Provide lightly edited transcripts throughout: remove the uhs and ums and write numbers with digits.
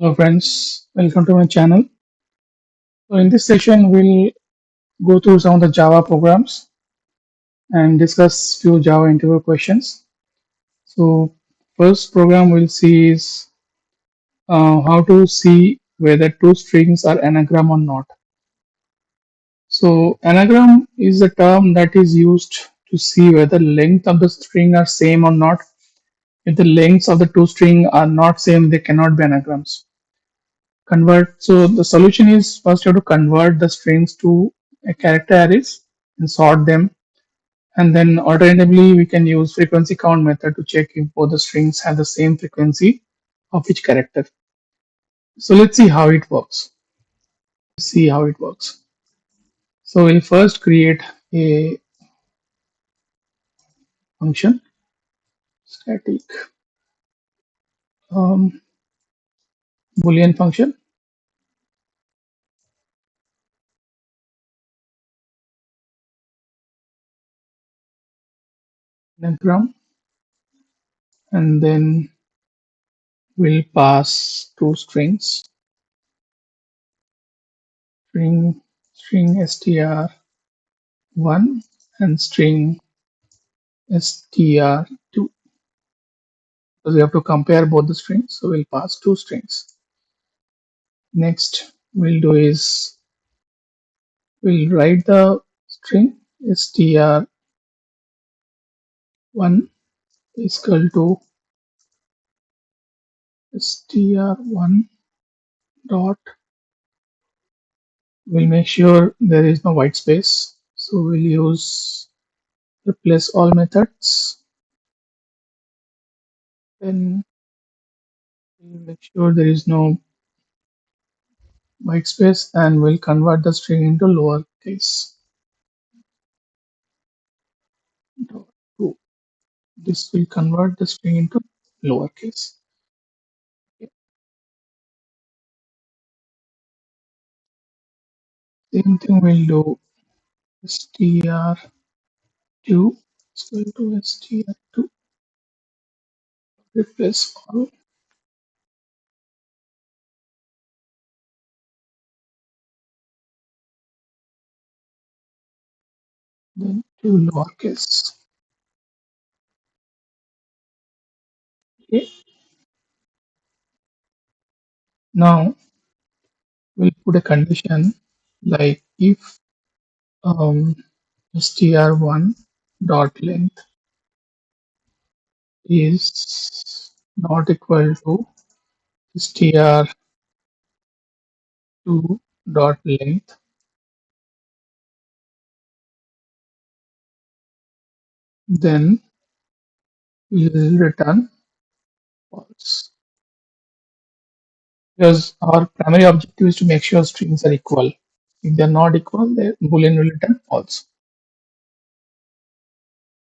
Hello friends, welcome to my channel. So in this session, we'll go through some of the Java programs and discuss few Java interview questions. So first program we'll see is how to see whether two strings are anagram or not. So anagram is a term that is used to see whether length of the string are same or not. If the lengths of the two string are not same, they cannot be anagrams. Convert. So the solution is first you have to convert the strings to a character arrays and sort them, and then alternatively we can use frequency count method to check if both the strings have the same frequency of each character. So let's see how it works. So we'll first create a function, static um, boolean function, anagram, and then we'll pass two strings, string str1 and string str2, because we have to compare both the strings, so we'll pass two strings. Next we'll do is we'll write the string str1 is equal to str1 dot, we'll make sure there is no white space, so we'll use replace all methods, then we'll make sure there is no white space, and we'll convert the string into lowercase dot two. This will convert the string into lowercase. Same thing we'll do str2 is equal to str2, replace all, then to lowercase. Okay. Now we'll put a condition like if um, str1 dot length is not equal to str2 dot length, then we'll return false, because our primary objective is to make sure strings are equal. If they're not equal, the boolean will return false.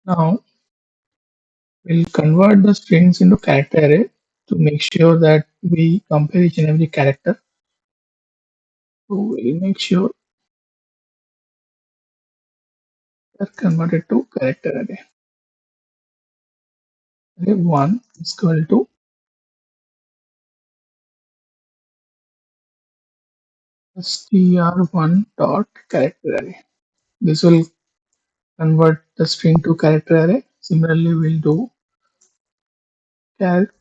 Now we'll convert the strings into character array to make sure that we compare each and every character. So we'll make sure they're converted to character array. Array 1 is equal to str1 dot character array. This will convert the string to character array. Similarly, we'll do character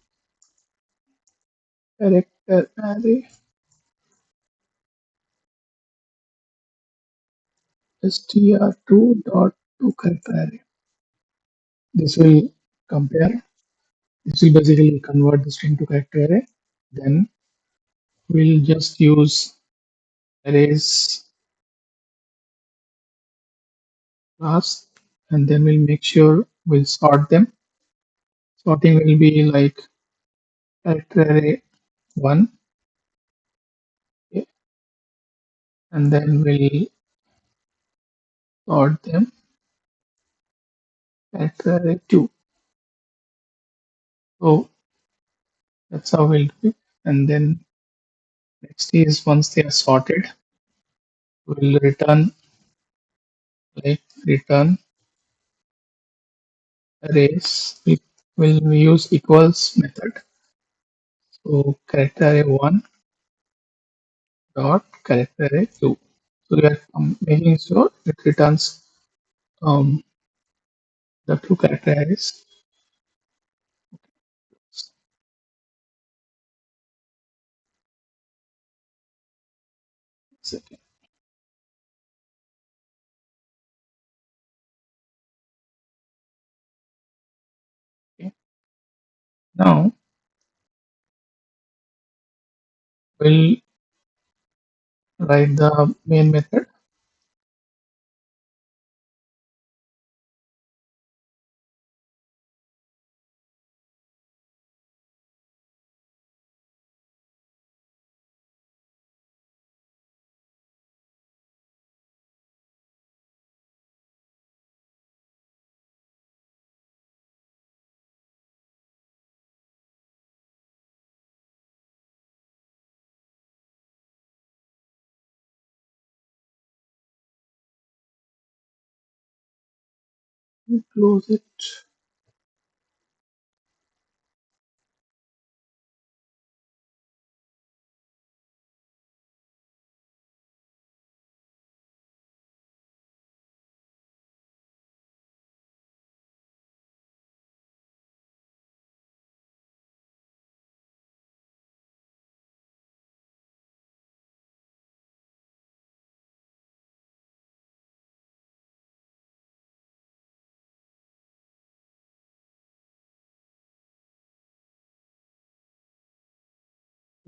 array str2 dot to character array. This will compare. This will basically convert the string to character array. Then we'll just use arrays class, and then we'll make sure we'll sort them. Sorting will be like character array 1, okay, and then we'll sort them character array 2. So that's how we'll do it. And then next is once they are sorted, we'll return like return arrays. We'll use equals method. So character array 1 dot character array 2. So we are making sure it returns um, the two character arrays. Second. Okay. Now we'll write the main method we close it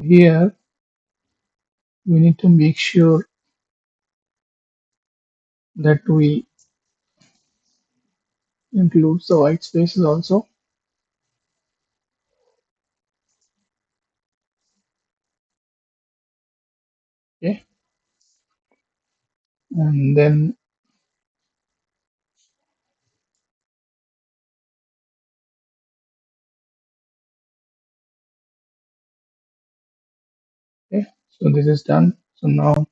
here. We need to make sure that we include the white spaces also. Okay, and then okay, so this is done. So now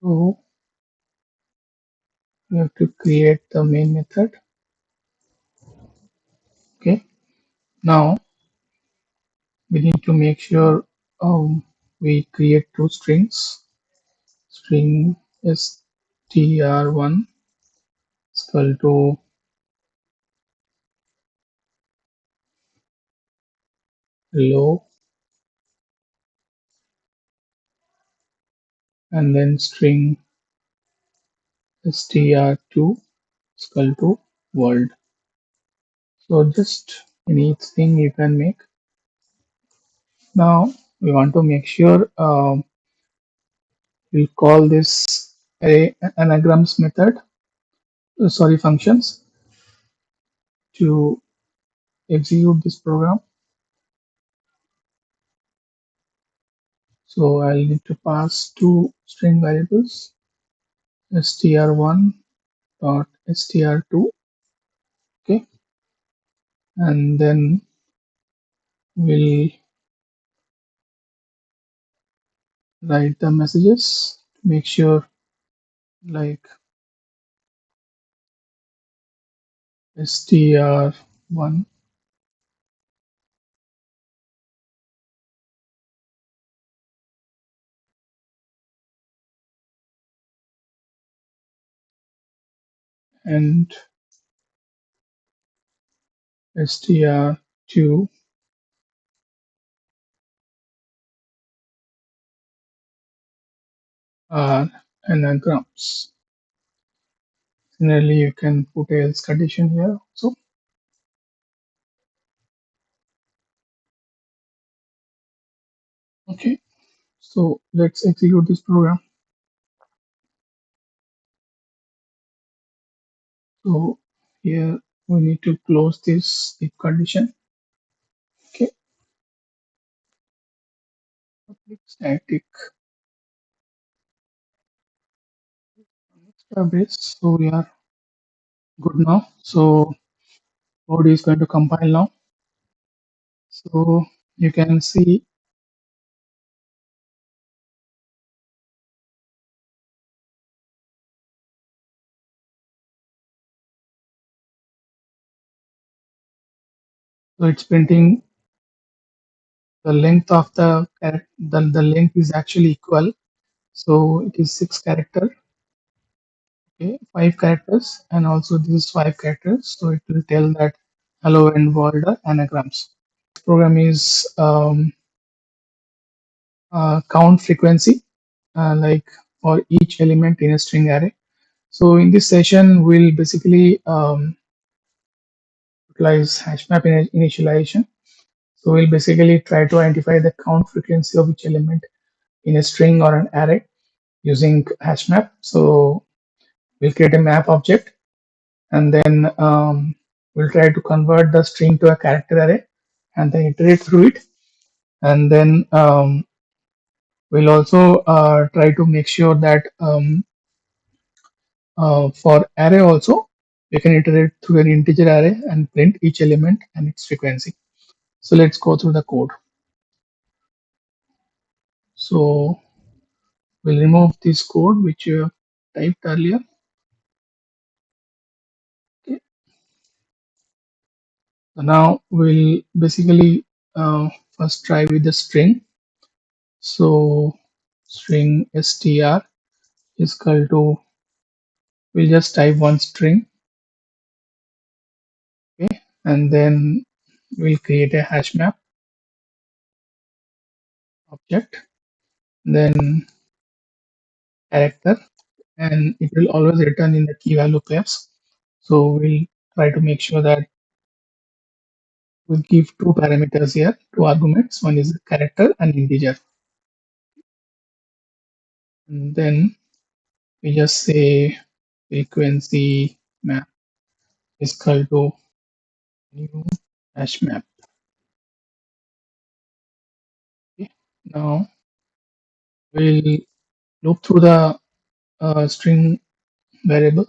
so we have to create the main method. Okay, now we need to make sure we create two strings. String str1 is equal to hello, and then string str2 is equal to world. So just anything you can make. Now we want to make sure we'll call this array anagrams method, sorry, functions to execute this program. So I'll need to pass two string variables str1 dot str2. Okay, and then we'll write the messages to make sure like str1 and str2 are anagrams. Similarly, you can put a else condition here. So okay, so let's execute this program. So here we need to close this if condition. Okay, public static database. So we are good now. So code is going to compile now. So you can see So it's printing the length of the length is actually equal. So it is 6 character, okay, 5 characters, and also this is 5 characters. So it will tell that hello and world are anagrams. Program is count frequency, like for each element in a string array. So in this session, we'll basically utilize hashmap initialization. So we'll basically try to identify the count frequency of each element in a string or an array using hashmap. So we'll create a map object, and then we'll try to convert the string to a character array and then iterate through it. And then we'll also try to make sure that for array also, we can iterate through an integer array and print each element and its frequency. So let's go through the code. So we'll remove this code which you have typed earlier. Okay. So now we'll basically first try with the string. So string str is equal to, we'll just type one string, okay, and then we'll create a hash map object, then character, and it will always return in the key value pairs. So we'll try to make sure that we'll give two parameters here, two arguments. One is character and integer. And then we just say frequency map is equal to new hash map. Okay. Now we'll loop through the string variable.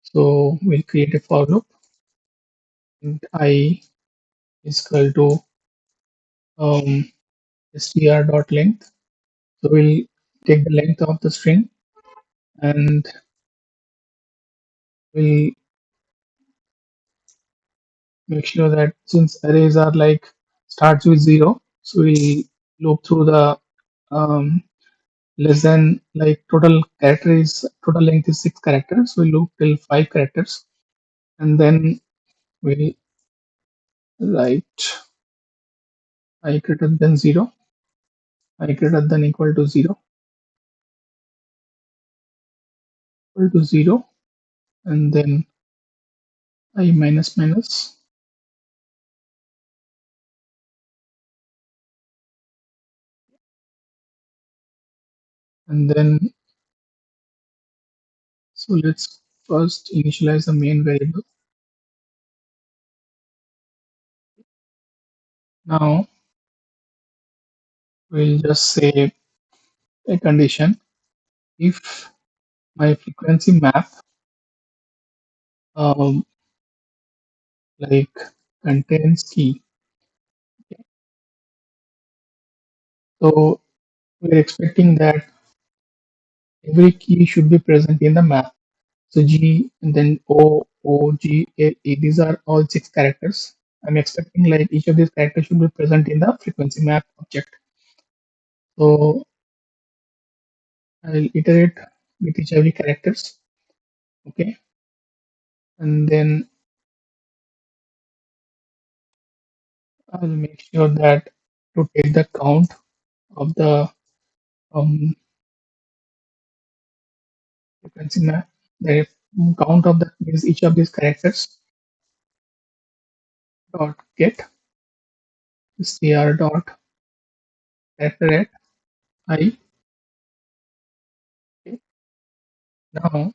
So we'll create a for loop, and I is equal to str dot length. So we'll take the length of the string, and we'll make sure that since arrays are like starts with 0, so we loop through the um, less than, like total length is 6 characters, so we loop till 5 characters, and then we write I greater than 0, I greater than equal to 0, and then I minus minus, and then, so let's first initialize the main variable. Now we'll just say a condition: if my frequency map um, like contains key. Okay. So we're expecting that every key should be present in the map. So G and then O, G, A, E, these are all 6 characters. I'm expecting like each of these characters should be present in the frequency map object. So I'll iterate with each of the characters. Okay. And then I'll make sure that to take the count of the um, frequency map, the count of that means each of these characters dot get str dot character at I. Okay. Now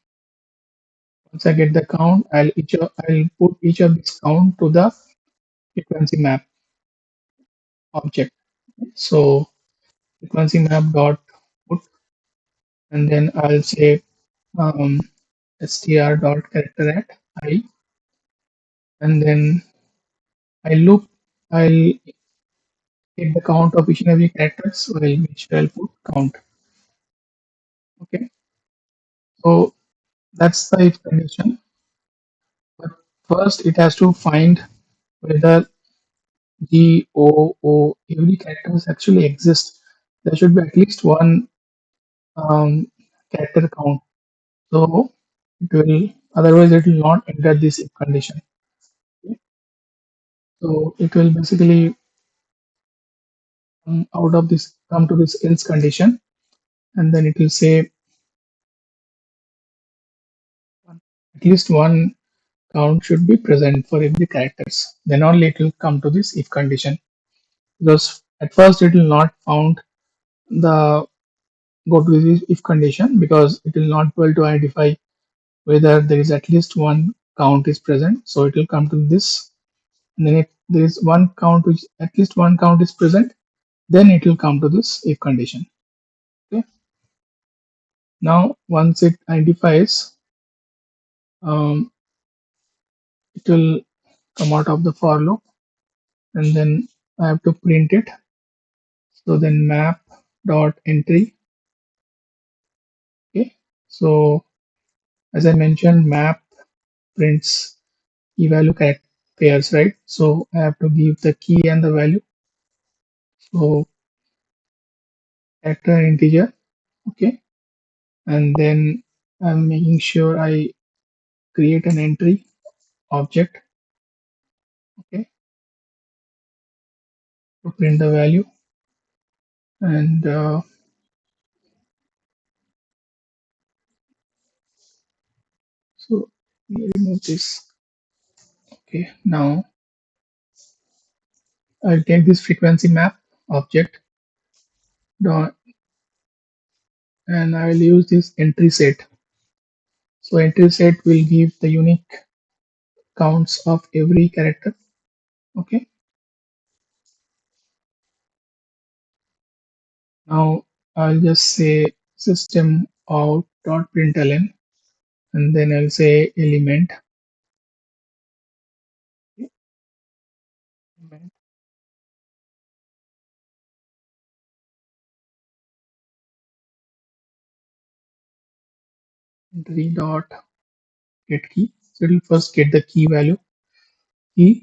once I get the count, I'll put each of this count to the frequency map object. So frequency map dot put, and then I'll say um, str dot character at I, and then I'll take the count of each and every character, so I'll make sure I'll put count. Okay, so that's the if condition. But first it has to find whether G, O, O, every characters actually exist. There should be at least one character count. So it will, otherwise it will not enter this if condition. Okay. So it will basically out of this come to this else condition, and then it will say at least one count should be present for every characters. Then only it will come to this if condition. Because at first it will not found the go to this if condition because it will not be able to identify whether there is at least one count is present. So it will come to this, and then if there is one count which at least one count is present, then it will come to this if condition. Okay. Now once it identifies, um, it will come out of the for loop, and then I have to print it. So then map dot entry. Okay. So as I mentioned, map prints key value pairs, right? So I have to give the key and the value. So character and integer. Okay. And then I'm making sure I create an entry object. Okay. To print the value, and so let me remove this. Okay. Now I'll take this frequency map object dot, and I will use this entry set. So entry set will give the unique counts of every character. Okay. Now I'll just say system out dot println, and then I'll say element, element entry dot get key. So it will first get the key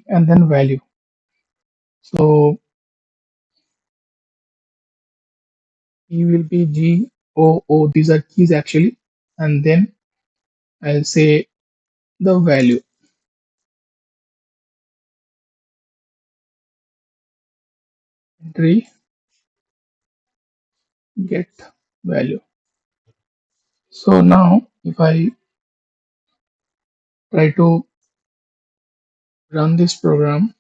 and then value. So key will be G O O. These are keys actually, and then I'll say the value entry get value. So now if I try to run this program,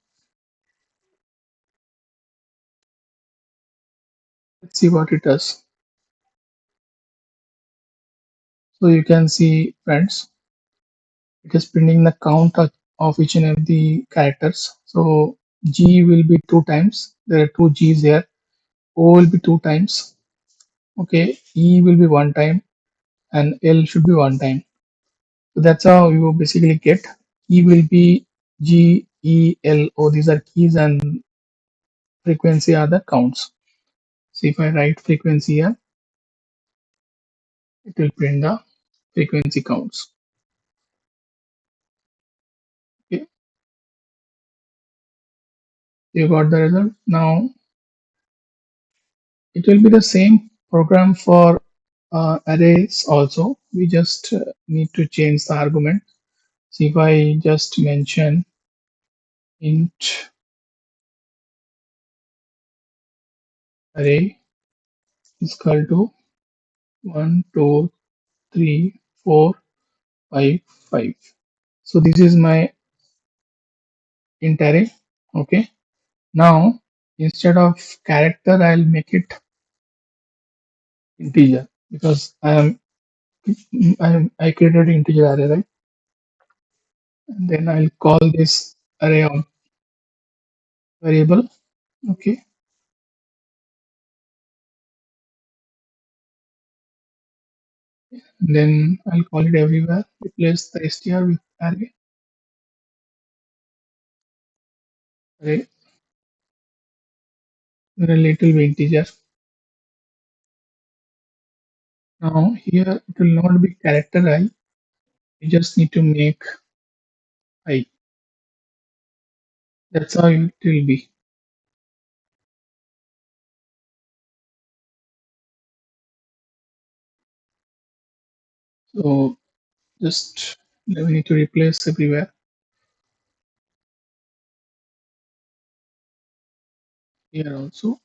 let's see what it does. So you can see, friends, it is printing the count of each and every characters. So G will be two times. There are two G's here. O will be two times. Okay, E will be one time, and L should be one time. So that's how you basically get. E will be G, E, L, O. These are keys, and frequency are the counts. So if I write frequency here, it will print the frequency counts. Okay, you got the result. Now it will be the same program for arrays also. We just need to change the argument. So if I just mention int array is equal to 1, 2, 3, 4, 5, 5. So this is my int array. Okay. Now instead of character, I'll make it integer because I created integer array, right? And then I'll call this array on variable. Okay. And then I'll call it everywhere. Replace the str with array relative integer. Now here it will not be character I. You just need to make I. That's how it will be. So just we need to replace everywhere here also.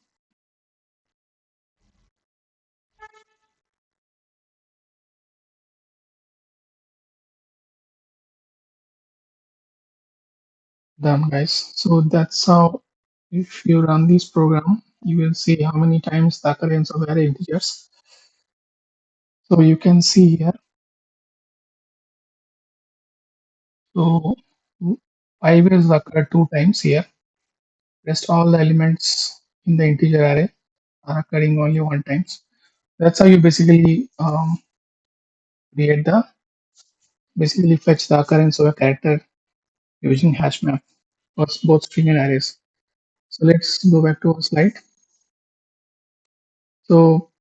Done, guys. So that's how, if you run this program, you will see how many times the occurrence of array integers. So you can see here. So 5 is occurred 2 times here. Rest all the elements in the integer array are occurring only 1 times. That's how you basically create the basically fetch the occurrence of a character using Hashmap for both string and arrays. So let's go back to our slide. So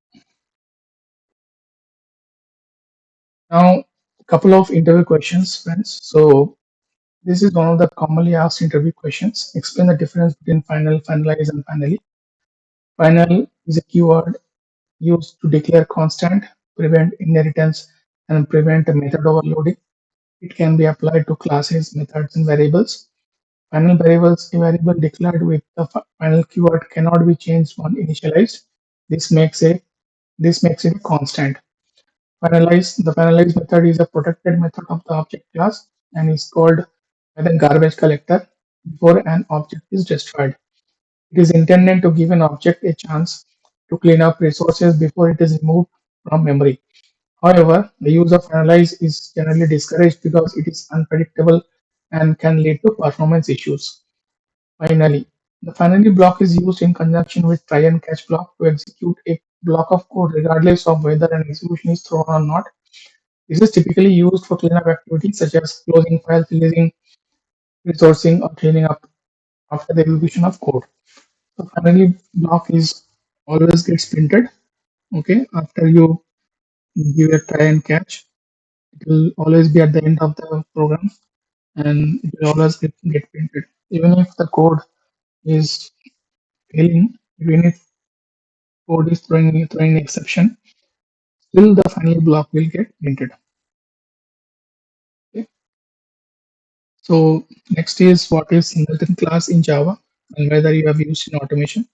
now a couple of interview questions, friends. So this is one of the commonly asked interview questions. Explain the difference between final, finalize, and finally. Final is a keyword used to declare constant, prevent inheritance, and prevent method overloading. It can be applied to classes, methods, and variables. Final variables, a variable declared with the final keyword cannot be changed when initialized. This makes a this makes it a constant. Finalize the finalize method is a protected method of the object class and is called by the garbage collector before an object is destroyed. It is intended to give an object a chance to clean up resources before it is removed from memory. However, the use of finalize is generally discouraged because it is unpredictable and can lead to performance issues. Finally, the finally block is used in conjunction with try and catch block to execute a block of code regardless of whether an execution is thrown or not. This is typically used for cleanup activities such as closing files, releasing, resourcing, or cleaning up after the execution of code. So finally block is always gets printed. Okay, after you give a try and catch, it will always be at the end of the program and it will always get printed. Even if the code is failing, even if code is throwing an exception, still the final block will get printed. Okay. So next is what is singleton class in Java and whether you have used in automation.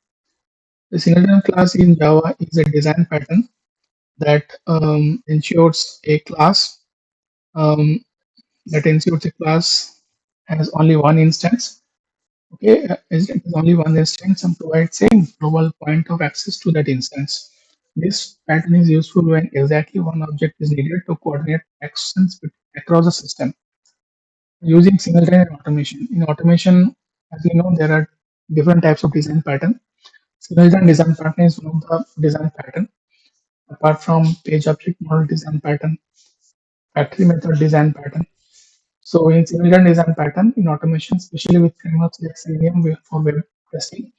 The singleton class in Java is a design pattern that ensures a class um, has only one instance. Okay, it is only one instance and provides a global point of access to that instance. This pattern is useful when exactly one object is needed to coordinate actions across the system. Using singleton and automation. In automation, as you know, there are different types of design pattern. Singleton design pattern is one of the design pattern. Apart from page object model design pattern, factory method design pattern. So in singleton design pattern, in automation, especially with frameworks like Selenium for web testing,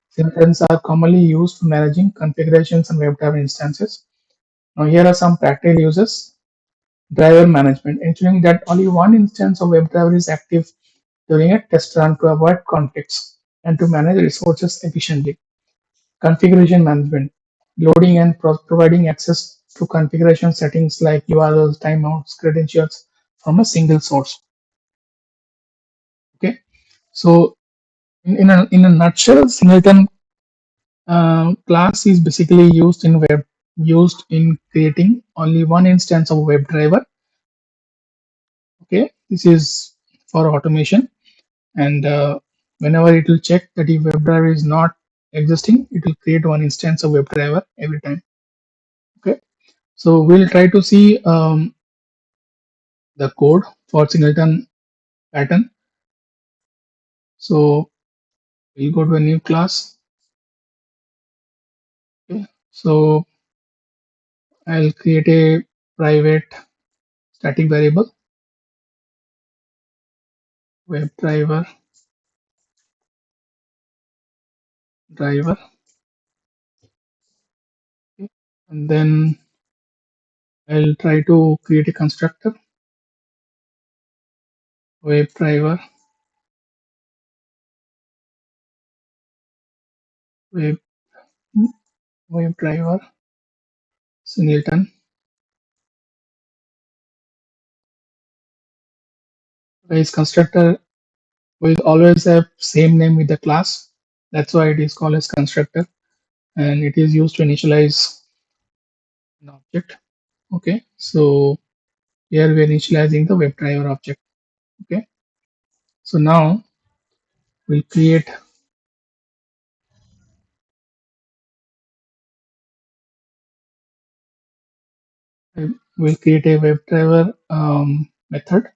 singletons are commonly used for managing configurations and WebDriver instances. Now here are some practical uses. Driver management, ensuring that only one instance of WebDriver is active during a test run to avoid conflicts and to manage resources efficiently. Configuration management, loading and providing access to configuration settings like URLs, timeouts, credentials from a single source. Okay, so in a nutshell, singleton class is basically used in creating only one instance of WebDriver. Okay, this is for automation, and whenever it will check that if WebDriver is not existing, it will create one instance of WebDriver every time. Okay, so we'll try to see the code for singleton pattern. So we'll go to a new class. Okay, so I'll create a private static variable WebDriver driver. Okay, and then I'll try to create a constructor WebDriver web WebDriver singleton. Guys, constructor will always have same name with the class. That's why it is called as constructor, and it is used to initialize an object. Okay, so here we are initializing the WebDriver object. Okay, so now we'll create we'll create a WebDriver method.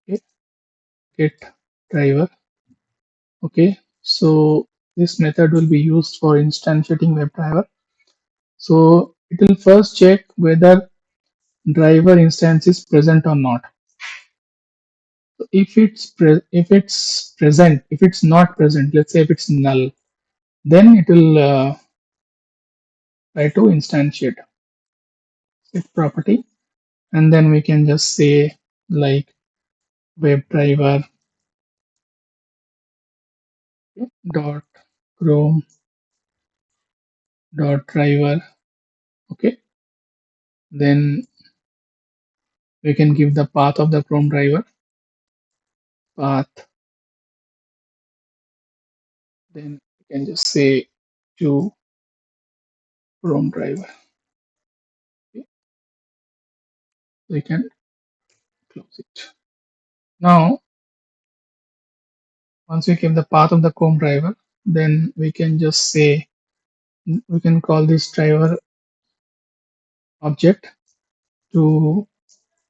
Okay, get driver. Okay, so this method will be used for instantiating WebDriver. So it will first check whether driver instance is present or not. So if it's present, if it's not present, let's say if it's null, then it will try to instantiate its property, and then we can just say like WebDriver dot Chrome dot driver. Okay, then we can give the path of the Chrome driver path. Then we can just say to Chrome driver. Okay, we can close it. Now, once we give the path of the Chrome driver, then we can just say we can call this driver object to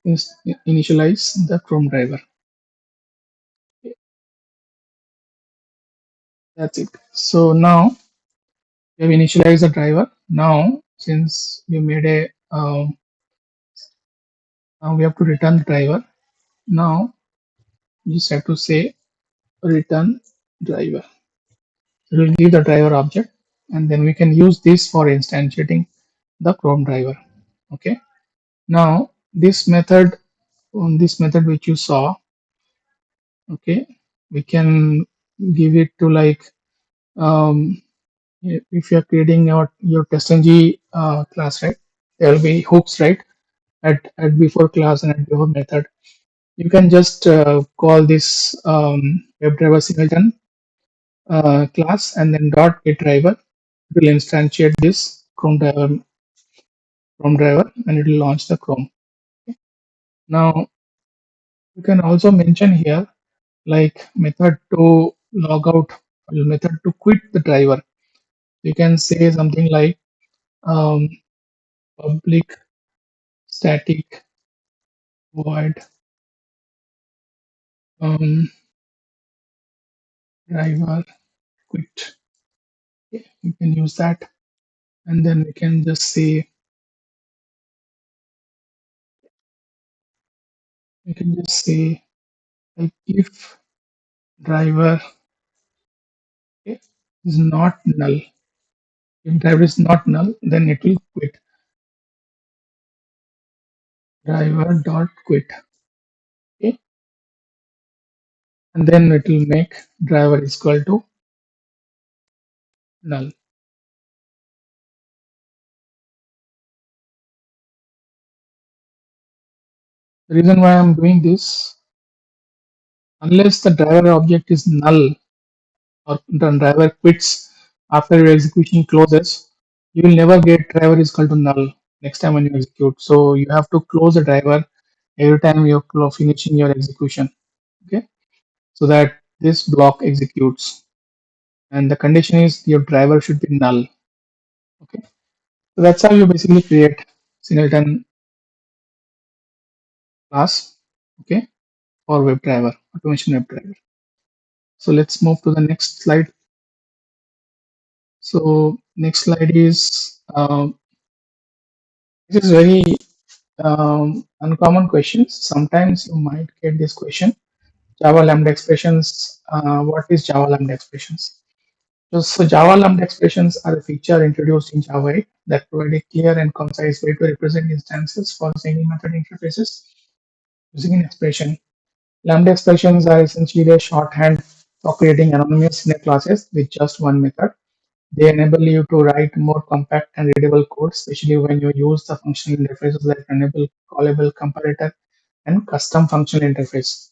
initialize the Chrome driver. Okay, that's it. So now we have initialized the driver. Now, since we made a now we have to return the driver. Now you just have to say return driver. It will give the driver object, and then we can use this for instantiating the Chrome driver. Okay. Now this method which you saw, okay, we can give it to like um, if you're creating your TestNG class, right? There will be hooks, right? At before class and at before method. You can just call this WebDriver singleton class and then dot get driver. It will instantiate this Chrome driver and it will launch the Chrome. Now you can also mention here like method to log out, method to quit the driver. You can say something like um, public static void um, driver quit. Okay, you can use that, and then we can just say we can just say like if driver, okay, is not null. If driver is not null, then it will quit. Driver dot quit. Okay, and then it will make driver is equal to null. The reason why I'm doing this, unless the driver object is null or the driver quits after your execution closes, you will never get driver is equal to null next time when you execute. So you have to close the driver every time you're finishing your execution. Okay, so that this block executes, and the condition is your driver should be null. Okay, so that's how you basically create singleton class. Okay, for WebDriver automation WebDriver. So let's move to the next slide. So next slide is this is very uncommon questions. Sometimes you might get this question: Java Lambda expressions. What is Java Lambda expressions? So Java Lambda expressions are a feature introduced in Java 8 that provide a clear and concise way to represent instances for single method interfaces using an expression. Lambda expressions are essentially a shorthand for creating anonymous inner classes with just one method. They enable you to write more compact and readable code, especially when you use the functional interfaces like enable, callable, comparator, and custom functional interface.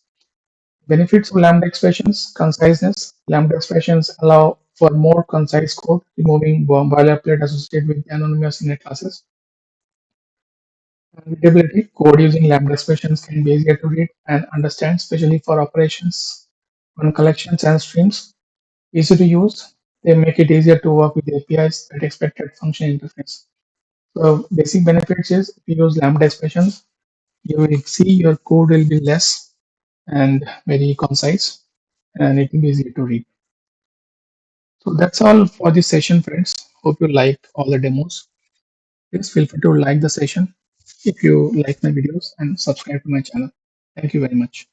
Benefits of Lambda expressions: conciseness. Lambda expressions allow for more concise code, removing boilerplate associated with anonymous init classes. Readability: code using Lambda expressions can be easier to read and understand, especially for operations on collections and streams. Easy to use, they make it easier to work with APIs that expected function interface. So basic benefits is if you use Lambda expressions, you will see your code will be less and very concise, and it will be easy to read. So that's all for this session, friends. Hope you liked all the demos. Please feel free to like the session if you like my videos and subscribe to my channel. Thank you very much.